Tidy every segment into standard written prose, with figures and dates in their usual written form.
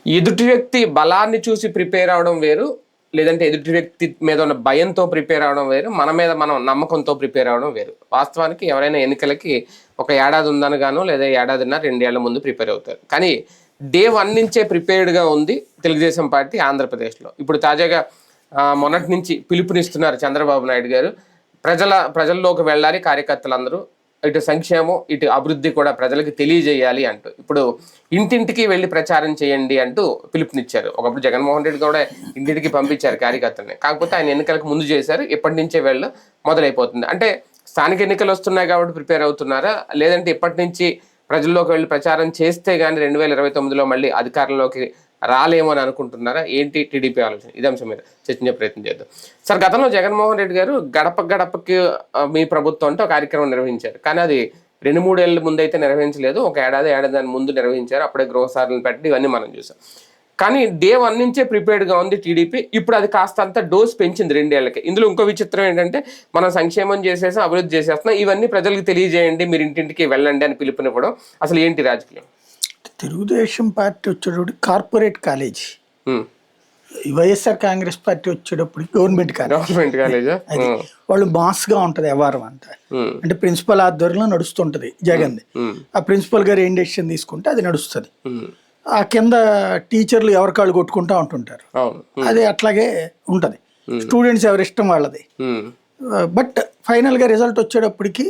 ఎదుటి వ్యక్తి బలాన్ని చూసి ప్రిపేర్ అవడం వేరు, లేదంటే ఎదుటి వ్యక్తి మీద ఉన్న భయంతో ప్రిపేర్ అవడం వేరు, మన మీద మనం నమ్మకంతో ప్రిపేర్ అవడం వేరు. వాస్తవానికి ఎవరైనా ఎన్నికలకి ఒక ఏడాది ఉందనగానో లేదా ఏడాదిన్నర 2 ఏళ్ల ముందు ప్రిపేర్ అవుతారు. కానీ డే 1 నుంచే ప్రిపేర్డ్గా ఉంది తెలుగుదేశం పార్టీ ఆంధ్రప్రదేశ్లో. ఇప్పుడు తాజాగా మొన్నటి నుంచి పిలుపునిస్తున్నారు చంద్రబాబు నాయుడు గారు, ప్రజల్లోకి వెళ్ళాలి కార్యకర్తలందరూ, ఇటు సంక్షేమం ఇటు అభివృద్ధి కూడా ప్రజలకు తెలియజేయాలి అంటూ ఇప్పుడు ఇంటింటికి వెళ్ళి ప్రచారం చేయండి అంటూ పిలుపునిచ్చారు. ఒకప్పుడు జగన్మోహన్ రెడ్డి కూడా ఇంటింటికి పంపించారు కార్యకర్తల్ని, కాకపోతే ఆయన ఎన్నికలకు ముందు చేశారు. ఎప్పటి నుంచే వెళ్ళ మొదలైపోతుంది. అంటే స్థానిక ఎన్నికలు వస్తున్నాయి కాబట్టి ప్రిపేర్ అవుతున్నారా, లేదంటే ఇప్పటి నుంచి ప్రజల్లోకి వెళ్ళి ప్రచారం చేస్తే కానీ 2029లో మళ్ళీ అధికారంలోకి రాలేమో అని అనుకుంటున్నారా? ఏంటి టీడీపీ ఆలోచన? ఇదే అంశం మీద చర్చించే ప్రయత్నం చేద్దాం. సార్, గతంలో జగన్మోహన్ రెడ్డి గారు గడప గడపకి మీ ప్రభుత్వం అంటే ఒక కార్యక్రమం నిర్వహించారు. కానీ అది 2-3 ఏళ్ళ ముందు అయితే నిర్వహించలేదు, ఒక ఏడాది ముందు నిర్వహించారు. అప్పుడే గృహసారులను పెట్టి ఇవన్నీ మనం చూసాం. కానీ డే 1 నుంచే ప్రిపేర్డ్గా ఉంది టీడీపీ. ఇప్పుడు అది కాస్త అంతా డోస్ పెంచింది 2 ఏళ్ళకి. ఇందులో ఇంకో విచిత్రం ఏంటంటే, మనం సంక్షేమం చేసేసాం, అభివృద్ధి చేసేస్తున్నాం, ఇవన్నీ ప్రజలకు తెలియజేయండి, మీరు ఇంటింటికి వెళ్ళండి అని పిలుపునివ్వడం. అసలు ఏంటి రాజకీయం? తెలుగుదేశం పార్టీ వచ్చేటప్పుడు corporate college, YSR Congress party వచ్చేటప్పుడు గవర్నమెంట్ కాలేజ్. అది వాళ్ళు మాస్గా ఉంటుంది వ్యవహారం అంతా. అంటే ప్రిన్సిపల్ ఆధ్వర్యంలో నడుస్తుంటది జగన్ది. ఆ ప్రిన్సిపల్ గారు ఏం డెసిషన్ తీసుకుంటే అది నడుస్తుంది. ఆ కింద టీచర్లు ఎవరికాళ్ళు కొట్టుకుంటా ఉంటుంటారు. అది అట్లాగే ఉంటది. స్టూడెంట్స్ ఎవరి ఇష్టం వాళ్ళది. బట్ ఫైనల్ గా రిజల్ట్ వచ్చేటప్పటికి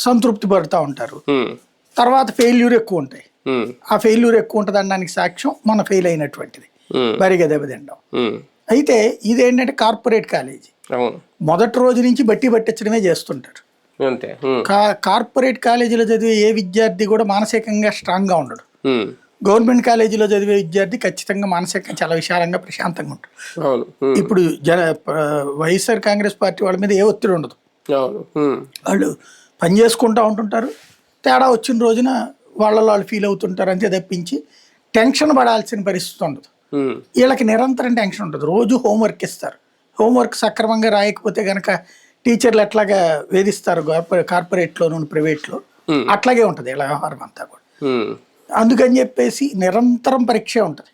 సంతృప్తి పడుతూ ఉంటారు. తర్వాత ఫెయిల్యూర్ ఎక్కువ ఉంటాయి. ఆ ఫెయిల్యూర్ ఎక్కువ ఉంటుంది అనడానికి సాక్ష్యం మన ఫెయిల్ అయినటువంటిది, భారీగా దెబ్బతింటాం. అయితే ఇదేంటంటే కార్పొరేట్ కాలేజీ మొదటి రోజు నుంచి బట్టి పట్టించడమే చేస్తుంటారు. కార్పొరేట్ కాలేజీలో చదివే ఏ విద్యార్థి కూడా మానసికంగా స్ట్రాంగ్ గా ఉండడు. గవర్నమెంట్ కాలేజీలో చదివే విద్యార్థి ఖచ్చితంగా మానసికంగా చాలా విశాలంగా ప్రశాంతంగా ఉంటాడు. ఇప్పుడు వైఎస్ఆర్ కాంగ్రెస్ పార్టీ వాళ్ళ మీద ఏ ఒత్తిడి ఉండదు. వాళ్ళు పని చేసుకుంటూ ఉంటుంటారు. తేడా వచ్చిన రోజున వాళ్ళు ఫీల్ అవుతుంటారు అంతే తప్పించి టెన్షన్ పడాల్సిన పరిస్థితి ఉండదు. వీళ్ళకి నిరంతరం టెన్షన్ ఉంటుంది. రోజు హోంవర్క్ ఇస్తారు. హోంవర్క్ సక్రమంగా రాయకపోతే కనుక టీచర్లు ఎట్లాగా వేధిస్తారు కార్పొరేట్లోను ప్రైవేట్లో, అట్లాగే ఉంటుంది ఇలా వ్యవహారం అంతా కూడా. అందుకని చెప్పేసి నిరంతరం పరీక్ష ఉంటుంది.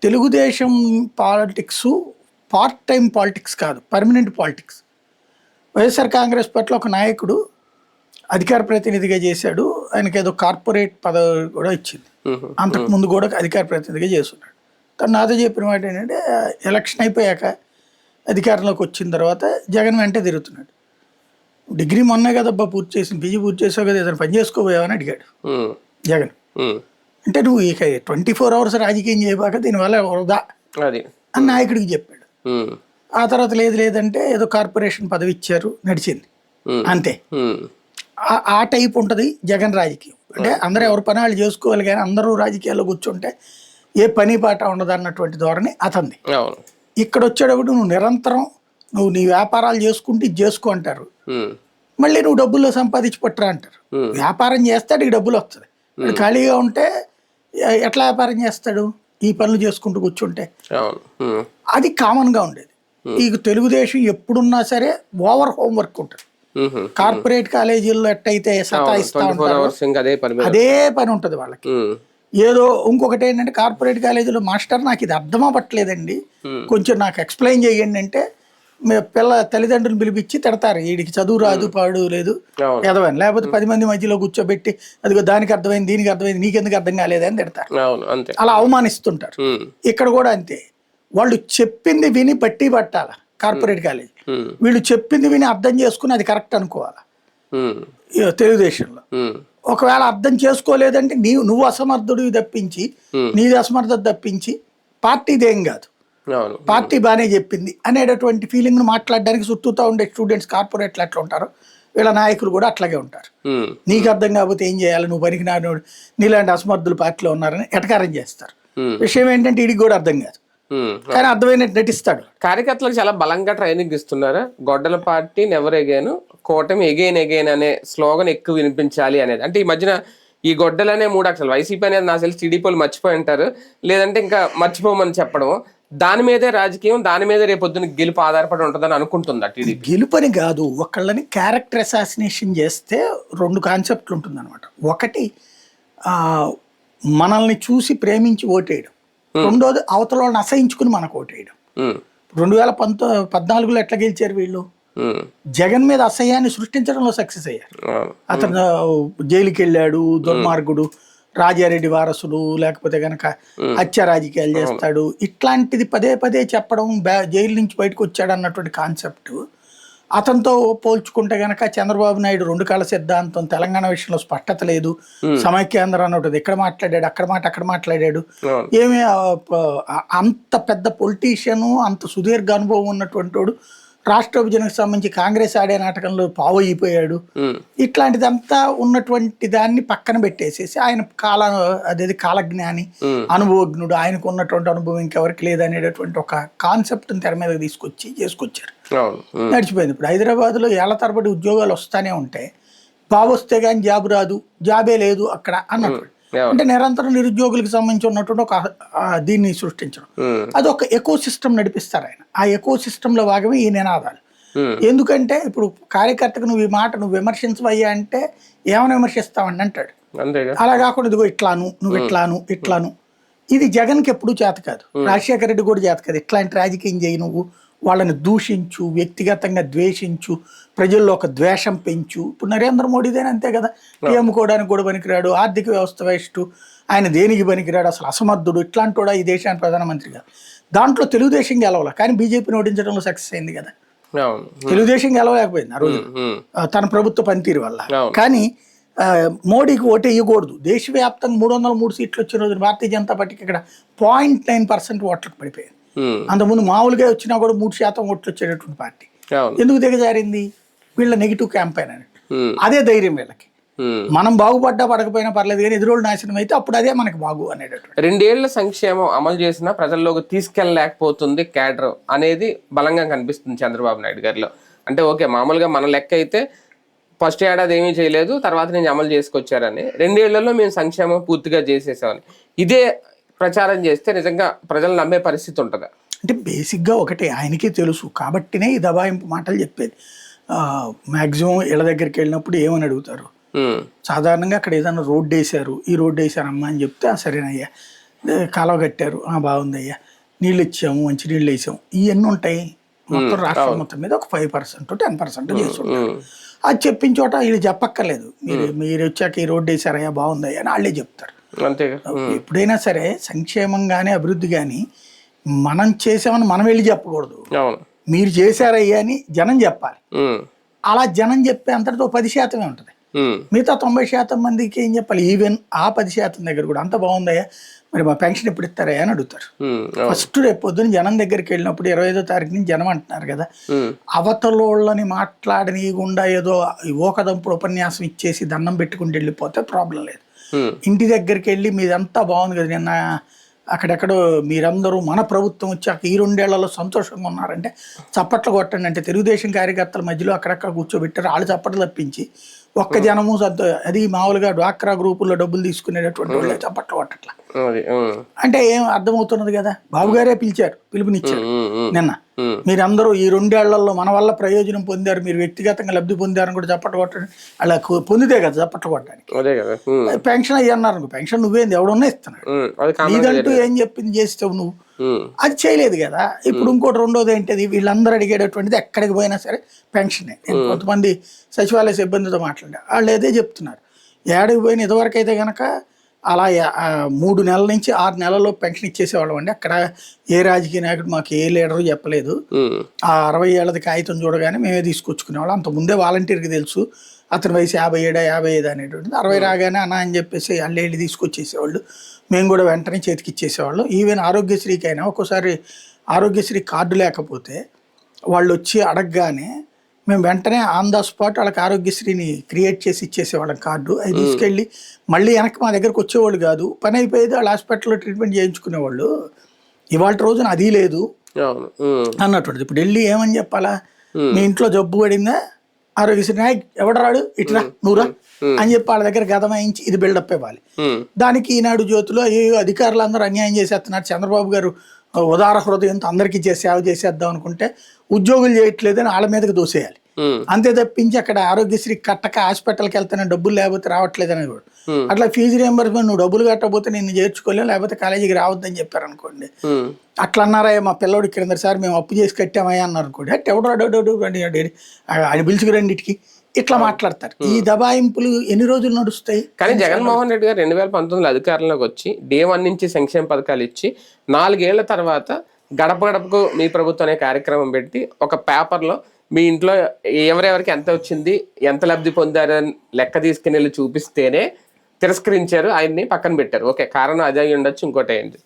Telugu Desam politics part time politics కాదు, పర్మనెంట్ పాలిటిక్స్. వైఎస్ఆర్ కాంగ్రెస్ పార్టీలో ఒక నాయకుడు అధికార ప్రతినిధిగా చేశాడు. ఆయనకి ఏదో కార్పొరేట్ పదవి కూడా ఇచ్చింది. అంతకు ముందు కూడా అధికార ప్రతినిధిగా చేస్తున్నాడు. తను నాతో చెప్పిన మాట ఏంటంటే, ఎలక్షన్ అయిపోయాక అధికారంలోకి వచ్చిన తర్వాత జగన్ వెంటే తిరుగుతున్నాడు. డిగ్రీ మొన్నే కదబ్బా పూర్తి చేసింది, పీజీ పూర్తి చేసావు కదా, ఏదైనా పని చేసుకోబోయావని అడిగాడు జగన్. అంటే నువ్వు ఇక 24 hours రాజకీయం చేయబాక దీనివల్ల వృధా అని నాయకుడికి చెప్పాడు. ఆ తర్వాత లేదంటే ఏదో కార్పొరేషన్ పదవి ఇచ్చారు, నడిచింది అంతే. ఆ టైప్ ఉంటుంది జగన్ రాజకీయం. అంటే అందరూ ఎవరి పని వాళ్ళు చేసుకోవాలి, కానీ అందరూ రాజకీయాల్లో కూర్చుంటే ఏ పని పాట ఉండదు అన్నటువంటి ధోరణి అతనిది. ఇక్కడ వచ్చేటప్పుడు నువ్వు నిరంతరం నీ వ్యాపారాలు చేసుకుంటే ఇది చేసుకో అంటారు. మళ్ళీ నువ్వు డబ్బుల్లో సంపాదించి పట్టరా అంటారు. వ్యాపారం చేస్తే అడిగి డబ్బులు వస్తుంది. ఖాళీగా ఉంటే ఎట్లా వ్యాపారం చేస్తాడు? ఈ పనులు చేసుకుంటూ కూర్చుంటే. అది కామన్ గా ఉండేది. ఈ తెలుగుదేశం ఎప్పుడున్నా సరే ఓవర్ హోంవర్క్ ఉంటుంది. కార్పొరేట్ కాలేజీల్లో ఎట్టయితే సతాయిస్తా ఉంటారు, అదే పని ఉంటుంది వాళ్ళకి. ఏదో ఇంకొకటి ఏంటంటే, కార్పొరేట్ కాలేజీలో మాస్టర్ నాకు ఇది అర్థం అవ్వట్లేదండి, కొంచెం నాకు ఎక్స్ప్లెయిన్ చేయండి అంటే తల్లిదండ్రులు పిలిపించి తిడతారు. వీడికి చదువు రాదు, పాడు లేదు, ఎదవని. లేకపోతే 10 మంది మధ్యలో కూర్చోబెట్టి అదిగో దానికి అర్థమైంది, దీనికి అర్థమైంది, నీకెందుకు అర్థం కాలేదని తిడతారు. అలా అవమానిస్తుంటారు. ఇక్కడ కూడా అంతే. వాళ్ళు చెప్పింది విని బట్టి పట్టాల కార్పొరేట్ కాలేజ్. వీళ్ళు చెప్పింది విని అర్థం చేసుకుని అది కరెక్ట్ అనుకోవాలా తెలుగుదేశంలో. ఒకవేళ అర్థం చేసుకోలేదంటే నువ్వు అసమర్థుడివి తప్పించి, నీది అసమర్థత తప్పించి పార్టీదేం కాదు, పార్టీ బాగానే చెప్పింది అనేటటువంటి ఫీలింగ్ మాట్లాడడానికి చుట్టూతా ఉండే స్టూడెంట్స్ కార్పొరేట్లు ఎట్లా ఉంటారు, వీళ్ళ నాయకులు కూడా అట్లాగే ఉంటారు. నీకు అర్థం కాకపోతే ఏం చేయాలి, నువ్వు పనికి నాడు నీలాంటి అసమర్థులు పార్టీలో ఉన్నారని ఎటకారం చేస్తారు. విషయం ఏంటంటే వీడికి కూడా అర్థం కాదు, కానీ అర్థమైనట్టు నటిస్తాడు. కార్యకర్తలకు చాలా బలంగా ట్రైనింగ్ ఇస్తున్నారు. గొడ్డల పార్టీ నెవర్ ఎగైన్, కూటమి ఎగైన్ అనే స్లోగన్ ఎక్కువ వినిపించాలి అనేది. అంటే ఈ మధ్యన ఈ గొడ్డలనే 3 అక్షరాలు వైసీపీ అనేది నాకు తెలిసి టీడీపీలు మర్చిపోయి ఉంటారు, లేదంటే ఇంకా మర్చిపోమని చెప్పడం. దాని మీదే రాజకీయం, దాని మీద రేపొద్దున గెలుపు ఆధారపడి ఉంటుందని అనుకుంటుందా టీడీపీ? గెలుపని కాదు, ఒకళ్ళని క్యారెక్టర్ అసాసినేషన్ చేస్తే 2 కాన్సెప్ట్లు ఉంటుంది అనమాట. ఒకటి మనల్ని చూసి ప్రేమించి ఓటేయడం, రెండోది అవతల వాళ్ళని అసహించుకుని మనకు ఓటేయడం. 2014లో ఎట్లా గెలిచారు వీళ్ళు? జగన్ మీద అసహ్యాన్ని సృష్టించడంలో సక్సెస్ అయ్యారు. అతను జైలుకి వెళ్ళాడు, దుర్మార్గుడు, రాజారెడ్డి వారసుడు, లేకపోతే గనక హత్య రాజకీయాలు చేస్తాడు, ఇట్లాంటిది పదే పదే చెప్పడం, జైలు నుంచి బయటకు వచ్చాడు అన్నటువంటి కాన్సెప్ట్. అతనితో పోల్చుకుంటే గనక చంద్రబాబు నాయుడు 2 కళ సిద్ధాంతం, తెలంగాణ విషయంలో స్పష్టత లేదు, సమైక్యాంధ్ర అన్నట్టు ఇక్కడ మాట్లాడాడు, అక్కడ మాట్లాడాడు. ఏమి అంత పెద్ద పొలిటీషియను, అంత సుదీర్ఘ అనుభవం ఉన్నటువంటి వాడు రాష్ట్ర విభజనకు సంబంధించి కాంగ్రెస్ ఆడే నాటకంలో పావైపోయాడు. ఇట్లాంటిదంతా ఉన్నటువంటి దాన్ని పక్కన పెట్టేసేసి ఆయన అదేది కాలజ్ఞాని, అనుభవజ్ఞుడు, ఆయనకు ఉన్నటువంటి అనుభవం ఇంకెవరికి లేదనేటటువంటి ఒక కాన్సెప్ట్ తెర మీదకి చేసుకొచ్చారు. నడిచిపోయింది. ఇప్పుడు హైదరాబాద్లో ఏళ్ల తరబడి ఉద్యోగాలు వస్తానే ఉంటాయి, బాబు వస్తే కానీ జాబ్ రాదు, జాబే లేదు అక్కడ అన్నట్టు. అంటే నిరంతరం నిరుద్యోగులకు సంబంధించి ఉన్నటువంటి ఒక దీన్ని సృష్టించడం, అది ఒక ఎకో సిస్టమ్ నడిపిస్తారు ఆయన. ఆ ఎకో సిస్టంలో భాగమే ఈ నినాదాలు. ఎందుకంటే ఇప్పుడు కార్యకర్తకు నువ్వు ఈ మాట నువ్వు విమర్శించవయ్యా అంటే ఏమైనా విమర్శిస్తావని అంటాడు. అలా కాకుండా ఇదిగో ఇట్లాను, నువ్వు ఇట్లాను. ఇది జగన్కి ఎప్పుడూ చేత కాదు, రాజశేఖర రెడ్డి కూడా చేత కాదు. ఇట్లాంటి రాజకీయం చేయి, నువ్వు వాళ్ళని దూషించు, వ్యక్తిగతంగా ద్వేషించు, ప్రజల్లో ఒక ద్వేషం పెంచు. ఇప్పుడు నరేంద్ర మోడీదేనే అంతే కదా, అమ్ముకోవడానికి కూడా పనికిరాడు, ఆర్థిక వ్యవస్థ వేస్ట్, ఆయన దేనికి పనికిరాడు, అసలు అసమర్థుడు, ఇట్లాంటి కూడా ఈ దేశానికి ప్రధానమంత్రిగా. దాంట్లో తెలుగుదేశం గెలవాలి, కానీ బీజేపీని ఓడించడంలో సక్సెస్ అయింది కదా. తెలుగుదేశం గెలవలేకపోయింది ఆ రోజు తన ప్రభుత్వ పనితీరు వల్ల. కానీ మోడీకి ఓటు వేయకూడదు. దేశవ్యాప్తంగా 303 సీట్లు వచ్చిన రోజున భారతీయ జనతా పార్టీకి ఇక్కడ 0.9% ఓట్లకు పడిపోయింది. అంతకుముందు మామూలుగా వచ్చినా కూడా 3% ఓట్లు వచ్చేటటువంటి పార్టీ ఎందుకు దిగజారింది? వీళ్ళ నెగిటివ్ క్యాంపెయిన్ అన్నట్టు. అదే ధైర్యం వీళ్ళకి. మనం బాగుపడ్డా పడకపోయినా పర్లేదు, కానీ ఎదురోళ్ళు నాశనం అయితే అప్పుడు అదే మనకి బాగు అనేటటువంటి. 2 ఏళ్ల సంక్షేమం అమలు చేసినా ప్రజల్లోకి తీసుకెళ్ళలేకపోతుంది క్యాడర్ అనేది బలంగా కనిపిస్తుంది చంద్రబాబు నాయుడు గారిలో. అంటే ఓకే, మామూలుగా మన లెక్క అయితే ఫస్ట్ ఏడాది ఏమీ చేయలేదు, తర్వాత నుంచి అమలు చేసుకొచ్చారని, 2 ఏళ్లలో మేము సంక్షేమం పూర్తిగా చేసేసామని ఇదే ప్రచారం చేస్తే నిజంగా ప్రజలు నమ్మే పరిస్థితి ఉంటుందా? అంటే బేసిక్గా ఒకటే ఆయనకే తెలుసు కాబట్టినే ఈ దబాయింపు మాటలు చెప్పేది. మ్యాక్సిమం ఇళ్ళ దగ్గరికి వెళ్ళినప్పుడు ఏమని అడుగుతారు, సాధారణంగా అక్కడ ఏదైనా రోడ్డు వేసారు, ఈ రోడ్డు వేసారమ్మా అని చెప్తే సరేనయ్యా, కాలువ కట్టారు, బాగుందయ్యా, నీళ్ళు ఇచ్చాము, మంచి నీళ్ళు వేసాము, ఇవన్నీ ఉంటాయి. మొత్తం రాష్ట్రం మొత్తం మీద ఒక 5% 10% చేస్తుంటారు. అది చెప్పిన చోట వీళ్ళు చెప్పక్కర్లేదు, మీరు వచ్చాక ఈ రోడ్డు వేసారయ్యా బాగుందయ్యా అని వాళ్ళే చెప్తారు. ఎప్పుడైనా సరే సంక్షేమం కానీ అభివృద్ధి కానీ మనం చేసామని మనం వెళ్ళి చెప్పకూడదు, మీరు చేశారయ్యా అని జనం చెప్పాలి. అలా జనం చెప్పే అంతటితో 10% ఉంటుంది. మిగతా 90% మందికి ఏం చెప్పాలి? ఈవెన్ ఆ 10% దగ్గర కూడా అంత బాగుందయ్యా, మరి మా పెన్షన్ ఎప్పుడు ఇస్తారయ్యా అని అడుగుతారు. ఫస్ట్ రేపు పొద్దున్న జనం దగ్గరికి వెళ్ళినప్పుడు 25వ తారీఖు నుంచి జనం అంటున్నారు కదా, అవతలోళ్ళని మాట్లాడనీయకుండా ఏదో ఓకదంపుడు ఉపన్యాసం ఇచ్చేసి దండం పెట్టుకుంటూ వెళ్ళిపోతే ప్రాబ్లం లేదు. ఇంటి దగ్గరికి వెళ్ళి మీదంతా బాగుంది కదా, నిన్న అక్కడెక్కడో మీరందరూ మన ప్రభుత్వం వచ్చాక ఈ 2 ఏళ్లలో సంతోషంగా ఉన్నారంటే చప్పట్లు కొట్టండి అంటే తెలుగుదేశం కార్యకర్తల మధ్యలో అక్కడక్కడ కూర్చోబెట్టారు, వాళ్ళు చప్పట్లు తప్పించి ఒక్క జనము అది మామూలుగా డ్వాక్రా గ్రూపుల్లో డబ్బులు తీసుకునేటటువంటి వాళ్ళు చప్పట్లు కొట్టట్లా. అంటే ఏం అర్థమవుతున్నది కదా, బాబు గారే పిలుపునిచ్చారు నిన్న, మీరందరూ ఈ 2 ఏళ్లలో మన వల్ల ప్రయోజనం పొందారు, మీరు వ్యక్తిగతంగా లబ్ధి పొందారని కూడా చప్పట్లు కొట్టండి. అలా పొందితే కదా చప్పట్లు కొట్టడానికి. పెన్షన్ అయ్యి అన్నారు, పెన్షన్ నువ్వేంది ఎవడున్నా ఇస్తున్నాడు, నీదంటూ ఏం చెప్పింది చేస్తావు నువ్వు, అది చేయలేదు కదా. ఇప్పుడు ఇంకోటి రెండోది ఏంటిది, వీళ్ళందరూ అడిగేటటువంటిది ఎక్కడికి పోయినా సరే పెన్షనే. నేను కొంతమంది సచివాలయ సిబ్బందితో మాట్లాడా, వాళ్ళు అదే చెప్తున్నారు, ఏడాదికి పోయిన ఇదివరకు అయితే కనుక అలా 3 నెలల నుంచి 6 నెలల్లో పెన్షన్ ఇచ్చేసేవాళ్ళం అండి. అక్కడ ఏ రాజకీయ నాయకుడు మాకు ఏ లీడరు చెప్పలేదు, ఆ 60 ఏళ్ళది కాగితం చూడగానే మేమే తీసుకొచ్చుకునేవాళ్ళం. అంత ముందే వాలంటీర్కి తెలుసు అతని వయసు 57 55 అనేటువంటిది. 60 రాగానే అన్న అని చెప్పేసి అల్లు వెళ్ళి తీసుకొచ్చేసేవాళ్ళు, మేము కూడా వెంటనే చేతికి ఇచ్చేసేవాళ్ళు. ఈవెన్ ఆరోగ్యశ్రీకి అయినా ఒక్కోసారి ఆరోగ్యశ్రీ కార్డు లేకపోతే వాళ్ళు వచ్చి అడగగానే మేము వెంటనే ఆన్ ద స్పాట్ వాళ్ళకి ఆరోగ్యశ్రీని క్రియేట్ చేసి ఇచ్చేసేవాళ్ళం కార్డు. అది తీసుకెళ్ళి మళ్ళీ వెనక్కి మా దగ్గరకు వచ్చేవాళ్ళు కాదు, పని అయిపోయేది వాళ్ళ హాస్పిటల్లో ట్రీట్మెంట్ చేయించుకునేవాళ్ళు. ఇవాళ రోజున అది లేదు అన్నటువంటిది. ఇప్పుడు వెళ్ళి ఏమని చెప్పాలా, మీ ఇంట్లో జబ్బు పడిందా, ఆరోగ్యశ్రీ ఎవడరాడు ఇట్లా నువ్వురా అని చెప్పి వాళ్ళ దగ్గర గదమాయించి ఇది బిల్డప్ ఇవ్వాలి. దానికి ఈనాడు జ్యోతిలో అధికారులు అందరూ అన్యాయం చేసేస్తున్నారు, చంద్రబాబు గారు ఉదార హృదయంతో అందరికీ సేవ చేసేద్దాం అనుకుంటే ఉద్యోగులు చేయట్లేదని వాళ్ళ మీదకి దోసేయాలి. అంతే తప్పించి అక్కడ ఆరోగ్యశ్రీ కట్టక హాస్పిటల్కి వెళ్తానే డబ్బులు లేకపోతే రావట్లేదు అనేది కూడా. అట్లా ఫీజు రియంబర్స్మెంట్ నువ్వు డబ్బులు కట్టకపోతే నిన్ను చేర్చుకోలేవు, లేకపోతే కాలేజీకి రావద్దని చెప్పారు అనుకోండి. అట్లా అన్నారా మా పిల్లడికి క్రిందసారి మేము అప్పు చేసి కట్టామయ్యా అన్నారు అనుకోండి. ఎవడో అది పిలుచుకురండి ఇటుకి ఇట్లా మాట్లాడతారు. ఈ దబాయింపులు ఎన్ని రోజులు నడుస్తాయి? కానీ జగన్మోహన్ రెడ్డి గారు 2019 అధికారంలోకి వచ్చి డే 1 నుంచి సంక్షేమ పథకాలు ఇచ్చి 4 ఏళ్ల తర్వాత గడప గడపకు మీ ప్రభుత్వం అనే కార్యక్రమం పెట్టి ఒక పేపర్లో మీ ఇంట్లో ఎవరెవరికి ఎంత వచ్చింది, ఎంత లబ్ధి పొందారని లెక్క తీసుకుని వెళ్ళి చూపిస్తేనే తిరస్కరించారు, ఆయన్ని పక్కన పెట్టారు. ఓకే, కారణం అదే అయి ఉండొచ్చు, ఇంకోటి అయింది.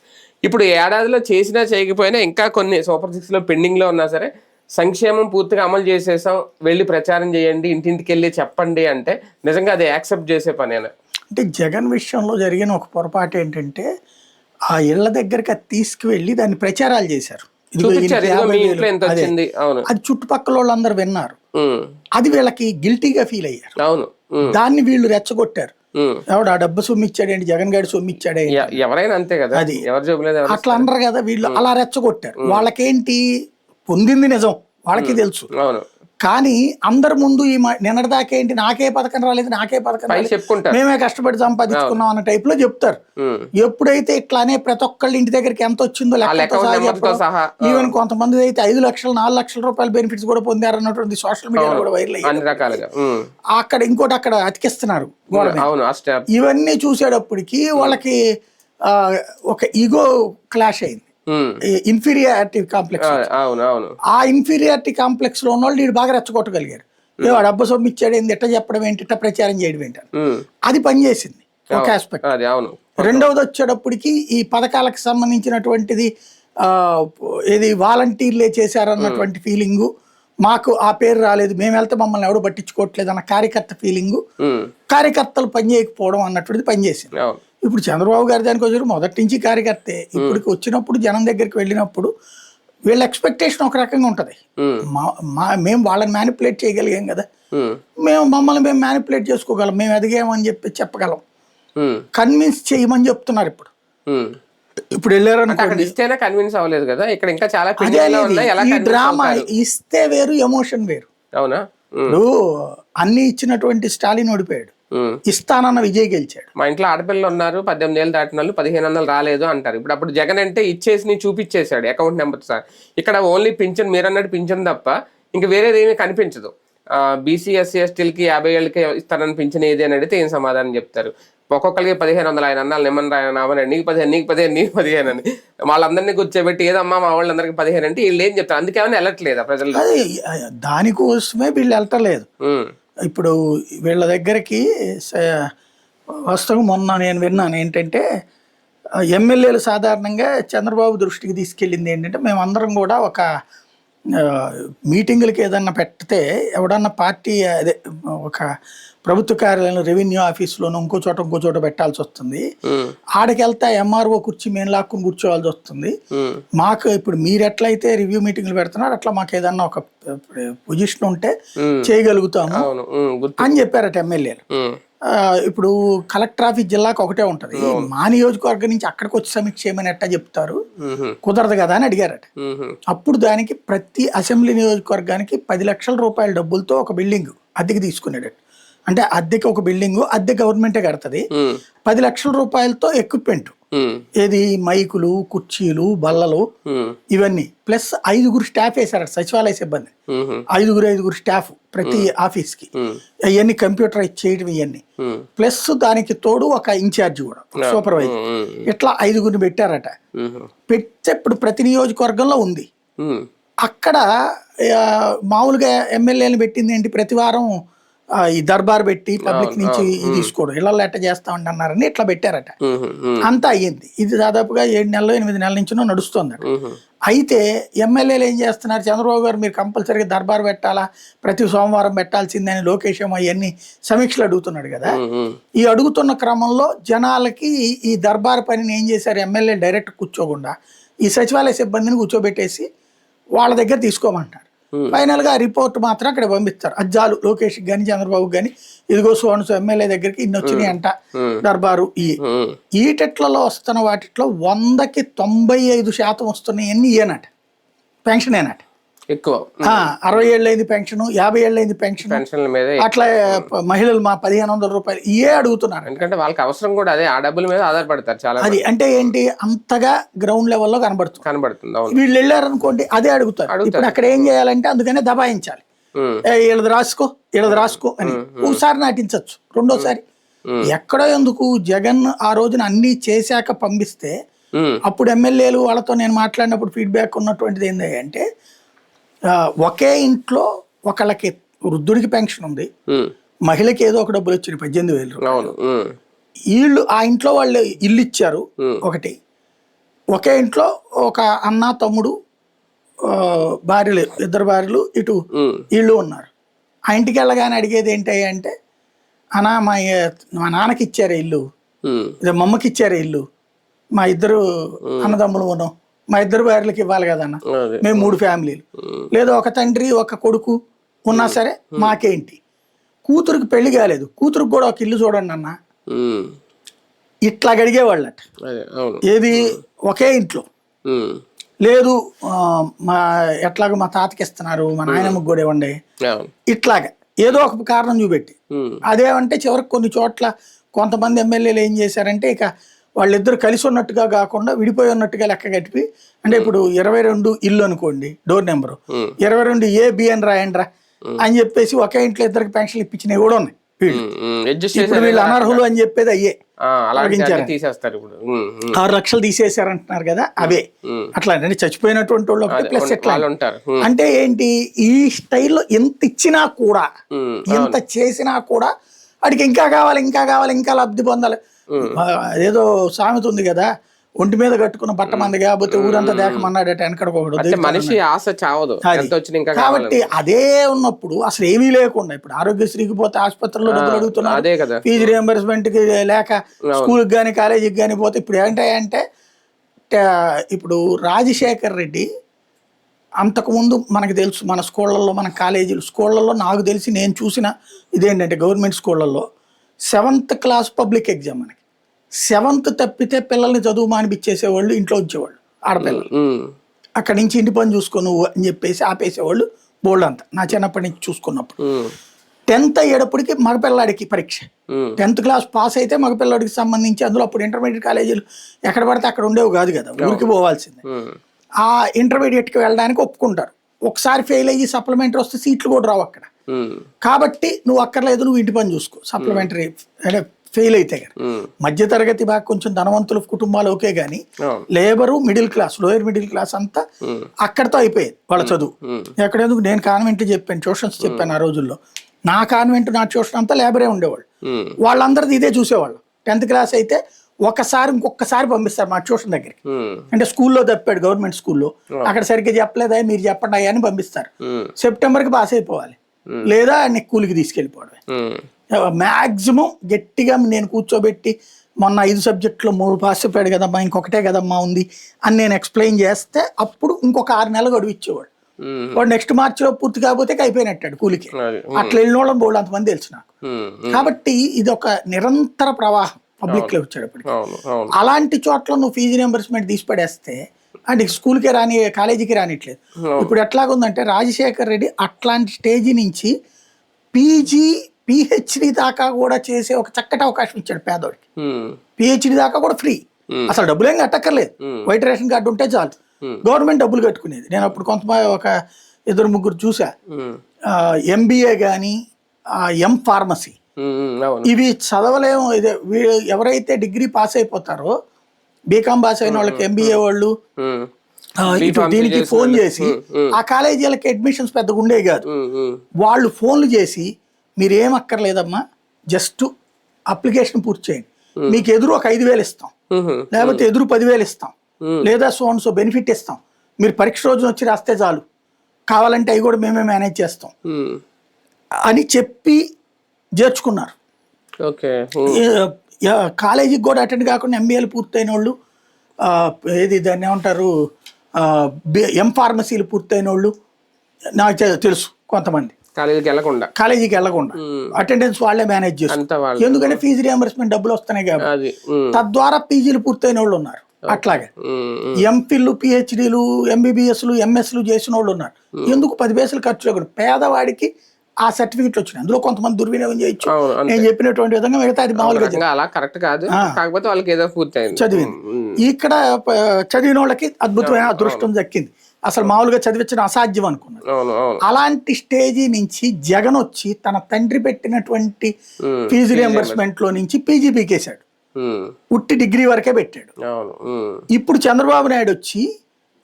ఇప్పుడు ఏడాదిలో చేసినా చేయకపోయినా ఇంకా కొన్ని సూపర్ 6లో పెండింగ్లో ఉన్నా సరే సంక్షేమం పూర్తిగా అమలు చేసేసాం, వెళ్ళి ప్రచారం చేయండి, ఇంటింటికి వెళ్ళి చెప్పండి అంటే నిజంగా అది యాక్సెప్ట్ చేసే పనేనా? అంటే జగన్ విషయంలో జరిగిన ఒక పొరపాటు ఏంటంటే ఆ ఇళ్ల దగ్గరికి అది తీసుకువెళ్ళి దాన్ని ప్రచారాలు చేశారు. అది చుట్టుపక్కల వాళ్ళందరూ విన్నారు, అది వీళ్ళకి గిల్టీగా ఫీల్ అయ్యారు. అవును, దాన్ని వీళ్ళు రెచ్చగొట్టారు. ఎవడు ఆ డబ్బు సొమ్మిచ్చాడేంటి, జగన్ గారి సొమ్మిచ్చాడే, ఎవరైనా అంతే కదా, అది అట్లా అనరు కదా వీళ్ళు. అలా రెచ్చగొట్టారు. వాళ్ళకేంటి పొందింది నిజం, వాళ్ళకి తెలుసు. కానీ అందరి ముందు ఈ నిన్నటిదాకా ఏంటి నాకే పథకం రాలేదు, నాకే పథకం రాలేదు, మేమే కష్టపడి సంపాదించుకున్నాం అన్న టైప్ లో చెప్తారు. ఎప్పుడైతే ఇట్లానే ప్రతి ఒక్కళ్ళు ఇంటి దగ్గరికి ఎంత వచ్చిందో లెక్కతో సహా, ఈవెన్ కొంతమంది అయితే 5 లక్షలు 4 లక్షల రూపాయల బెనిఫిట్స్ కూడా పొందారు అన్నటువంటి సోషల్ మీడియాలో కూడా వైరల్ అయ్యారు. అక్కడ ఇంకోటి అక్కడ అతికిస్తున్నారు. ఇవన్నీ చూసేటప్పటికి వాళ్ళకి ఒక ఈగో క్లాష్ అయింది, ఇన్ఫీరియారిటీ కాంప్లెక్స్. ఆ ఇన్ఫీరియారిటీ కాంప్లెక్స్ లో ఉన్న వాళ్ళు వీడు బాగా రెచ్చగొట్టగలిగారు. వాడు అబ్బ సొమ్ము ఇచ్చాడు ఏంటి, ఎట్ట చెప్పడం ఏంటి, ఇట్ట ప్రచారం చేయడం ఏంటి, అది పనిచేసింది ఒక ఆస్పెక్ట్. రెండవది వచ్చేటప్పటికి ఈ పథకాలకు సంబంధించినటువంటిది ఏది వాలంటీర్లే చేశారన్నటువంటి ఫీలింగు, మాకు ఆ పేరు రాలేదు, మేము వెళ్తే మమ్మల్ని ఎవడు పట్టించుకోవట్లేదు అన్న కార్యకర్త ఫీలింగు, కార్యకర్తలు పనిచేయకపోవడం అన్నటువంటిది పనిచేసింది. ఇప్పుడు చంద్రబాబు గారి దానికి వచ్చారు మొదటి నుంచి కార్యకర్తే. ఇప్పటికి వచ్చినప్పుడు జనం దగ్గరికి వెళ్ళినప్పుడు వీళ్ళ ఎక్స్పెక్టేషన్ ఒక రకంగా ఉంటది. మేము వాళ్ళని మ్యానిపులేట్ చేయగలిగాం కదా, మమ్మల్ని మేము మ్యానిపులేట్ చేసుకోగలం, మేము ఎదిగామని చెప్పి చెప్పగలం, కన్విన్స్ చేయమని చెప్తున్నారు. ఇప్పుడు వెళ్ళారనుకోండి, కన్విన్స్ అవ్వలేదు కదా, ఇక్కడ ఇంకా చాలా డ్రామా ఇస్తే వేరు, ఎమోషన్ వేరు. అవునా? ఇప్పుడు అన్ని ఇచ్చినటువంటి స్టాలిన్ ఓడిపోయాడు, ఇస్తానన్న విజయ్ గెలిచాడు. మా ఇంట్లో ఆడపిల్లలు ఉన్నారు 18 ఏళ్ళు దాటిన వాళ్ళు 1500 రాలేదు అంటారు. అప్పుడు జగన్ అంటే ఇచ్చేసి చూపించేశాడు అకౌంట్ నెంబర్ సార్. ఇక్కడ ఓన్లీ పింఛన్, మీరు అన్నట్టు పింఛన్ తప్ప ఇంకా వేరేది ఏమీ కనిపించదు. బీసీ ఎస్సీ ఎస్టీలకి 50 ఏళ్ళకి ఇస్తానని పింఛన్ ఏది అని అడిగితే ఏం సమాధానం చెప్తారు? ఒక్కొక్కరికి 1500 ఆయన అన్నాళ్ళు నిమ్మని రాయన నీకు 15 అని వాళ్ళందరినీ కూర్చోబెట్టి ఏదమ్మా మా వాళ్ళందరికీ 15 అంటే వీళ్ళు ఏం చెప్తారు? అందుకే వెళ్ళట్లేదా ప్రజలు? దానికోసమే వీళ్ళు వెళ్ళట్లేదు. ఇప్పుడు వీళ్ళ దగ్గరికి వాస్తవం మొన్న నేను విన్నాను ఏంటంటే, ఎమ్మెల్యేలు సాధారణంగా చంద్రబాబు దృష్టికి తీసుకెళ్ళింది ఏంటంటే, మేమందరం కూడా ఒక మీటింగులకి ఏదన్నా పెడితే ఎవడన్నా పార్టీ అదే ఒక ప్రభుత్వ కార్యాలయంలో రెవెన్యూ ఆఫీసులోనూ ఇంకో చోట పెట్టాల్సి వస్తుంది. ఆడికి వెళ్తే ఎంఆర్ఓ కుర్చీ మేము లాక్కుని కూర్చోవాల్సి వస్తుంది. మాకు ఇప్పుడు మీరు ఎట్లయితే రివ్యూ మీటింగ్లు పెడుతున్నారు అట్లా మాకు ఏదన్నా ఒక పొజిషన్ ఉంటే చేయగలుగుతాము అని చెప్పారట ఎమ్మెల్యేలు. ఇప్పుడు కలెక్టర్ ఆఫీస్ జిల్లాకు ఒకటే ఉంటది, మా నియోజకవర్గం నుంచి అక్కడికి వచ్చి సమీక్ష చేయమని ఎట్టా చెప్తారు, కుదరదు కదా అని అడిగారట. అప్పుడు దానికి ప్రతి అసెంబ్లీ నియోజకవర్గానికి 10 లక్షల రూపాయల డబ్బులతో ఒక బిల్డింగ్ అద్దెకి తీసుకున్నాడు. అంటే అద్దెకి ఒక బిల్డింగ్ అద్దె గవర్నమెంటే కడుతుంది. 10 లక్షల రూపాయలతో ఎక్విప్మెంట్, ఏది మైకులు, కుర్చీలు, బల్లలు, ఇవన్నీ ప్లస్ 5 స్టాఫ్ వేశారట సచివాలయ సిబ్బంది. 5 స్టాఫ్ ప్రతి ఆఫీస్ కి, అవన్నీ కంప్యూటరైజ్ చేయడం, ఇవన్నీ ప్లస్ దానికి తోడు ఒక ఇన్ఛార్జ్ కూడా సూపర్వైజర్, ఇట్లా 5 పెట్టారట. పెడితే ఇప్పుడు ప్రతి నియోజకవర్గంలో ఉంది. అక్కడ మామూలుగా ఎమ్మెల్యేలు పెట్టింది ఏంటి, ప్రతి వారం ఈ దర్బార్ పెట్టి పబ్లిక్ నుంచి తీసుకోవడం, ఇళ్లలో ఎట్ట చేస్తామండి అన్నారని ఇట్లా పెట్టారట. అంతా అయ్యింది. ఇది దాదాపుగా 7 నెలలు 8 నెలల నుంచి నడుస్తుంది. అయితే ఎమ్మెల్యేలు ఏం చేస్తున్నారు, చంద్రబాబు గారు మీరు కంపల్సరీగా దర్బార్ పెట్టాలా, ప్రతి సోమవారం పెట్టాల్సిందని లోకేష్ అవన్నీ సమీక్షలు అడుగుతున్నాడు కదా. ఈ అడుగుతున్న క్రమంలో జనాలకి ఈ దర్బార్ పనిని ఏం చేశారు, ఎమ్మెల్యే డైరెక్ట్ కూర్చోకుండా ఈ సచివాలయ సిబ్బందిని కూర్చోబెట్టేసి వాళ్ళ దగ్గర తీసుకోమంటారు. ఫైనల్ గా రిపోర్ట్ మాత్రం అక్కడ పంపిస్తారు. అజ్జాలు లోకేష్ కానీ చంద్రబాబు కానీ, ఇదిగో సోను ఎమ్మెల్యే దగ్గరికి ఇన్ని వచ్చినాయి అంట దర్బారు. ఈటెట్లలో వస్తున్న వాటిలో 100కి 95% వస్తున్నాయి అన్ని ఏనట, పెన్షన్ ఏనట. ఎక్కువ 60 ఏళ్ళు అయింది పెన్షన్, 50 ఏళ్ళు అయింది పెన్షన్, పెన్షన్ల మీద అట్లా మహిళలు మా 1500 రూపాయలు ఇవే అడుగుతున్నారు. ఎందుకంటే వాళ్ళకి అవసరం కూడా అదే, ఆ డబ్బుల మీద ఆధారపడతారు చాలా అది అంటే ఏంటి అంతగా గ్రౌండ్ లెవెల్లో కనబడుతుంది. అవును. వీళ్ళు వెళ్ళారనుకోండి అదే అడుగుతారు. ఇప్పుడు అక్కడ ఏం చేయాలంటే అందుకనే దబాయించాలి. వీళ్ళది రాసుకో అని ఒకసారి నాటించవచ్చు, రెండోసారి ఎక్కడో ఎందుకు జగన్ ఆ రోజున అన్ని చేశాక పంపిస్తే అప్పుడు ఎమ్మెల్యేలు వాళ్ళతో నేను మాట్లాడినప్పుడు ఫీడ్బ్యాక్ ఉన్నటువంటిది ఏంటి అంటే ఒకే ఇంట్లో ఒకళ్ళకి వృద్ధుడికి పెన్షన్ ఉంది, మహిళకి ఏదో ఒక డబ్బులు వచ్చినాయి 18,000. వీళ్ళు ఆ ఇంట్లో వాళ్ళు ఇల్లు ఇచ్చారు ఒకటి, ఒకే ఇంట్లో ఒక అన్న తమ్ముడు భార్యలు, 2 భార్యలు ఇటు ఇళ్ళు ఉన్నారు. ఆ ఇంటికి వెళ్ళగానే అడిగేది ఏంటి అంటే అన్నా మా నాన్నకి ఇచ్చారే ఇల్లు, మా అమ్మకి ఇచ్చారే ఇల్లు, మా 2 అన్నదమ్ములు ఉన్నాం, మా 2 భార్యలకి ఇవ్వాలి కదా అన్న, మేము 3 ఫ్యామిలీలు, లేదా ఒక తండ్రి ఒక కొడుకు ఉన్నా సరే మాకేంటి, కూతురికి పెళ్లి కాలేదు కూతురికి కూడా ఒక ఇల్లు చూడండి అన్న, ఇట్లా అడిగేవాళ్ళట. ఏది ఒకే ఇంట్లో లేదు మా ఎట్లాగో మా తాతకి ఇస్తున్నారు, మా నాయనమ్మకి కూడా ఇవ్వండి, ఇట్లాగా ఏదో ఒక కారణం చూపెట్టి అదేమంటే చివరికి కొన్ని చోట్ల కొంతమంది ఎమ్మెల్యేలు ఏం చేశారంటే ఇక వాళ్ళిద్దరు కలిసి ఉన్నట్టుగా కాకుండా విడిపోయి ఉన్నట్టుగా లెక్క కట్టిపి, అంటే ఇప్పుడు 22 ఇల్లు అనుకోండి డోర్ నెంబరు 22 AB అని రాయండ్రా అని చెప్పేసి ఒకే ఇంట్లో 2కి పెన్షన్ ఇప్పించినవి కూడా ఉన్నాయి. ఇప్పుడు వీళ్ళు అనర్హులు అని చెప్పేది అయ్యే 6 లక్షలు తీసేశారంటున్నారు కదా అవే. అట్లా అంటే చచ్చిపోయినటువంటి వాళ్ళు ఒకటి ప్లస్ ఎట్లా అంటే ఏంటి ఈ స్టైల్లో ఎంత ఇచ్చినా కూడా ఎంత చేసినా కూడా వాడికి ఇంకా కావాలి ఇంకా లబ్ధి పొందాలి. అదేదో సామెత ఉంది కదా, ఒంటి మీద కట్టుకున్న బట్ట మంది కాకపోతే ఊరంతా దేకమన్నాడట వెనకడకూడదు, మనిషి ఆశ చావదు. కాబట్టి అదే ఉన్నప్పుడు అసలు ఏమీ లేకుండా ఇప్పుడు ఆరోగ్యశ్రీకి పోతే ఆసుపత్రిలో డబ్బులు అడుగుతున్నారు, ఫీజు రియంబర్స్మెంట్ కి లేక స్కూల్కి కానీ కాలేజీకి కానీ పోతే ఇప్పుడు ఏంటంటే ఇప్పుడు రాజశేఖర్ రెడ్డి అంతకుముందు మనకు తెలుసు మన స్కూళ్ళల్లో మన స్కూళ్ళల్లో నాకు తెలిసి నేను చూసిన ఇదేంటంటే గవర్నమెంట్ స్కూళ్ళల్లో 7th క్లాస్ పబ్లిక్ ఎగ్జామ్ మనకి 7th తప్పితే పిల్లల్ని చదువు మానిపించేసేవాళ్ళు, ఇంట్లో ఉంచేవాళ్ళు ఆడపిల్లలు, అక్కడి నుంచి ఇంటి పని చూసుకో నువ్వు అని చెప్పేసి ఆపేసేవాళ్ళు బోల్డ్ అంతా నా చిన్నప్పటి నుంచి చూసుకున్నప్పుడు. 10th అయ్యేటప్పటికి మగపిల్లాడికి పరీక్ష, 10th క్లాస్ పాస్ అయితే మగపిల్లాడికి సంబంధించి అందులో అప్పుడు ఇంటర్మీడియట్ కాలేజీలు ఎక్కడ పడితే అక్కడ ఉండేవి కాదు కదా, ఊరికి పోవాల్సిందే. ఆ ఇంటర్మీడియట్కి వెళ్ళడానికి ఒప్పుకుంటారు, ఒకసారి ఫెయిల్ అయ్యి సప్లిమెంటరీ వస్తే సీట్లు కూడా రావు అక్కడ, కాబట్టి నువ్వు అక్కర్లేదు నువ్వు ఇంటి పని చూసుకో సప్లిమెంటరీ అంటే ఫెయిల్ అయితే కదా. మధ్యతరగతి బాగా కొంచెం ధనవంతుల కుటుంబాలు ఓకే గానీ labour middle class lower middle class అంతా అక్కడితో అయిపోయేది వాళ్ళ చదువు. ఎక్కడెందుకు నేను కాన్వెంట్ చెప్పాను, ట్యూషన్స్ చెప్పాను ఆ రోజుల్లో, నా కాన్వెంట్ నా ట్యూషన్ అంతా లేబరే ఉండేవాళ్ళు, వాళ్ళందరిది ఇదే చూసేవాళ్ళు. 10th క్లాస్ అయితే ఇంకొకసారి పంపిస్తారు మా ట్యూషన్ దగ్గరికి, అంటే స్కూల్లో తప్పాడు గవర్నమెంట్ స్కూల్లో అక్కడ సరిగ్గా చెప్పలేదా మీరు చెప్పండి అయ్యా అని పంపిస్తారు, సెప్టెంబర్కి పాస్ అయిపోవాలి లేదా నీకు కూలికి తీసుకెళ్ళిపోవడమే. మ్యాక్సిమం గట్టిగా నేను కూర్చోబెట్టి మొన్న 5 సబ్జెక్టులో 3 పాస్ అయిపోయాడు కదమ్మా ఇంకొకటే కదమ్మా ఉంది అని నేను ఎక్స్ప్లెయిన్ చేస్తే అప్పుడు ఇంకొక 6 నెలలు గడువు ఇచ్చేవాడు, వాడు నెక్స్ట్ మార్చిలో పూర్తి కాకపోతే అయిపోయినట్టాడు కూలికి. అట్లా వెళ్ళిన వాళ్ళని బోల్డ్ అంతమంది తెలుసు నాకు. కాబట్టి ఇది ఒక నిరంతర ప్రవాహం పబ్లిక్ లో వచ్చేటప్పటికి. అలాంటి చోట్ల నువ్వు ఫీజు రియంబర్స్మెంట్ తీసి పడేస్తే అంటే స్కూల్కే రాని కాలేజీకి రానిట్లేదు. ఇప్పుడు ఎట్లాగుందంటే రాజశేఖర్ రెడ్డి అట్లాంటి స్టేజీ నుంచి PhD దాకా కూడా చేసే ఒక చక్కటి అవకాశం ఇచ్చాడు పేదోడికి. PhD దాకా కూడా ఫ్రీ, అసలు డబ్బులేం కట్టక్కర్లేదు, వైట్ రేషన్ కార్డు ఉంటే చాలు, గవర్నమెంట్ డబ్బులు కట్టుకునేది. నేను అప్పుడు కొంతమంది ఒక 2-3 చూసా, MBA కానీ M.Pharmacy ఇవి చదవలేము. ఎవరైతే డిగ్రీ పాస్ అయిపోతారో బీకామ్ పాస్ అయిన వాళ్ళకి MBA వాళ్ళు దీనికి ఫోన్ చేసి ఆ కాలేజీలకి అడ్మిషన్స్ పెద్దగా ఉండేవి కాదు, వాళ్ళు ఫోన్లు చేసి మీరేం అక్కర్లేదమ్మా జస్ట్ అప్లికేషన్ పూర్తి చేయండి, మీకు ఎదురు ఒక 5,000 ఇస్తాం లేకపోతే ఎదురు 10,000 ఇస్తాం లేదా సో బెనిఫిట్ ఇస్తాం, మీరు పరీక్ష రోజున వచ్చి రాస్తే చాలు, కావాలంటే అవి కూడా మేమే మేనేజ్ చేస్తాం అని చెప్పి చేర్చుకున్నారు. కాలేజీకి కూడా అటెండ్ కాకుండా MBAలు పూర్తయిన వాళ్ళు, ఏది దాన్ని ఏమంటారు M.Pharmacyలు పూర్తయిన వాళ్ళు నాకు తెలుసు కొంతమంది కాలేజీకి వెళ్ళకుండా అటెండెన్స్ వాళ్ళే మేనేజ్ చేస్తారు, ఎందుకంటే ఫీజు రియంబర్స్మెంట్ డబ్బులు వస్తున్నాయి కాబట్టి. తద్వారా పీజీలు పూర్తయిన వాళ్ళు ఉన్నారు. అట్లాగే ఉమ్, ఎంపీలు పిహెచ్డీలు ఎంబీబీఎస్లు ఎంఎస్లు చేసిన వాళ్ళు ఉన్నారు. ఎందుకు 10 పైసలు ఖర్చు లేకుండా పేదవాడికి ఆ సర్టిఫికెట్లు వచ్చినాయి. అందులో కొంతమంది దుర్వినియోగం చేయొచ్చు, అవును, అంతే. నేను చెప్పినటువంటి విధంగా మిగతా అది మామూలుగా రకంగా అలా కరెక్ట్ కాదు, కాకపోతే వాళ్ళకి ఏదో పూర్తయింది. చదివింది. ఇక్కడ చదివిన వాళ్ళకి అద్భుతమైన అదృష్టం దక్కింది. అసలు మామూలుగా చదివించడం అసాధ్యం అనుకున్నారు. అవును, అవును. అలాంటి స్టేజీ నుంచి జగన్ వచ్చి తన తండ్రి పెట్టినటువంటి ఫీజు రియంబర్స్మెంట్ లో నుంచి పీజీ పీకేశాడు. ఉమ్, ఉట్టి డిగ్రీ వరకే పెట్టాడు. అవును. ఇప్పుడు చంద్రబాబు నాయుడు వచ్చి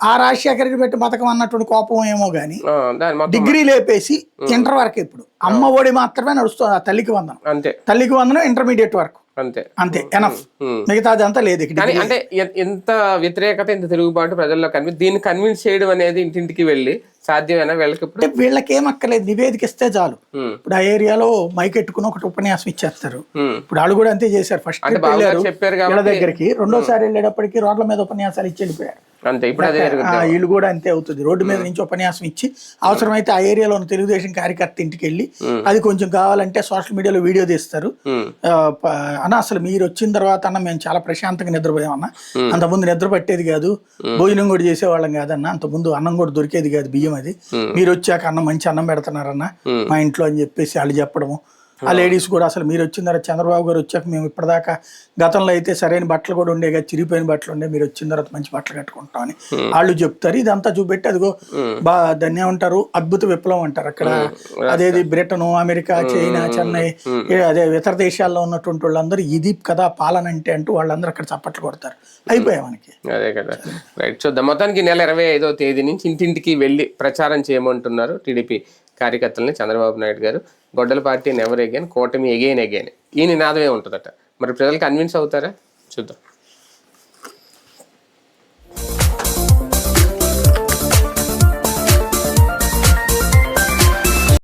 ఆ రాజశేఖర్కి పెట్టి బతకం అన్నటువంటి కోపం ఏమో గానీ దాని మొత్తం డిగ్రీ లేపేసి ఇంటర్ వరకే ఇప్పుడు అమ్మ ఒడి మాత్రమే నడుస్తుంది. ఆ తల్లికి వందనం, అంతే తల్లికి వందనం ఇంటర్మీడియట్ వరకు అంతే. అంతే, ఎనఫ్. మిగతాది అంతా లేదు ఇక్కడ. కానీ అంటే ఎంత వ్యతిరేకత, ఎంత తిరుగుబాటు ప్రజల్లో దీన్ని కన్విన్స్ చేయడం అనేది ఇంటింటికి వెళ్ళి సాధ్యమేనా వీళ్ళకి ఇప్పుడు? అంటే వీళ్ళకి ఏం అక్కర్లేదు, నివేదిక ఇస్తే చాలు. ఇప్పుడు ఆ ఏరియాలో మైక్ ఎట్టుకుని ఒకటి ఉపన్యాసం ఇచ్చేస్తారు. ఇప్పుడు వాళ్ళు కూడా అంతే చేశారు. ఫస్ట్ అంటే బాబు గారు చెప్పారు వీళ్ళ కాబట్టి దగ్గరికి, రెండోసారి వెళ్ళేటప్పటికి రోడ్ల మీద ఉపన్యాసాలు ఇచ్చి వెళ్ళిపోయారు. అంతే, ఇప్పుడు అదే వీళ్ళు కూడా అంతే అవుతుంది. రోడ్డు మీద నుంచి ఉపన్యాసం ఇచ్చి అవసరమైతే ఆ ఏరియాలో ఉన్న తెలుగుదేశం కార్యకర్త ఇంటికి వెళ్ళి అది కొంచెం కావాలంటే సోషల్ మీడియాలో వీడియో తీస్తారు. అన్న అసలు మీరు వచ్చిన తర్వాత అన్న మేము చాలా ప్రశాంతంగా నిద్రపోయామన్నా, అంతకుముందు నిద్ర పట్టేది కాదు, భోజనం కూడా చేసేవాళ్ళం కాదన్న, అంతకుముందు అన్నం కూడా దొరికేది కాదు, బియ్యం అది, మీరు వచ్చాక అన్నం మంచి అన్నం పెడుతున్నారన్న మా ఇంట్లో అని చెప్పేసి వాళ్ళు చెప్పడము. ఆ లేడీస్ కూడా అసలు మీరు వచ్చిన తర్వాత చంద్రబాబు గారు వచ్చాక మేము ఇప్పటిదాకా గతంలో అయితే సరైన బట్టలు కూడా ఉండే కదా, చిరిగిపోయిన బట్టలు ఉండే, మీరు వచ్చిన తర్వాత మంచి బట్టలు కట్టుకుంటామని వాళ్ళు చెప్తారు. ఇదంతా చూపెట్టి అదిగో దాన్ని ఏమంటారు, అద్భుత విప్లవం అంటారు అక్కడ. అదేది బ్రిటన్, అమెరికా, చైనా, చెన్నై, అదే ఇతర దేశాల్లో ఉన్నటువంటి వాళ్ళందరూ ఇది కదా పాలన అంటే అంటూ వాళ్ళందరూ అక్కడ చప్పట్లు కొడతారు. అయిపోయాయి మనకి. అదే కదా, రైట్. చూద్దాం. మొత్తానికి నెల 25వ తేదీ నుంచి ఇంటింటికి వెళ్ళి ప్రచారం చేయమంటున్నారు టీడీపీ కార్యకర్తలని చంద్రబాబు నాయుడు గారు. గొడ్డల పార్టీ నెవర్ అగైన్, కూటమి అగైన్ ఈ నినాదమే ఉంటుందట. మరి ప్రజలు కన్విన్స్ అవుతారా? చూద్దాం.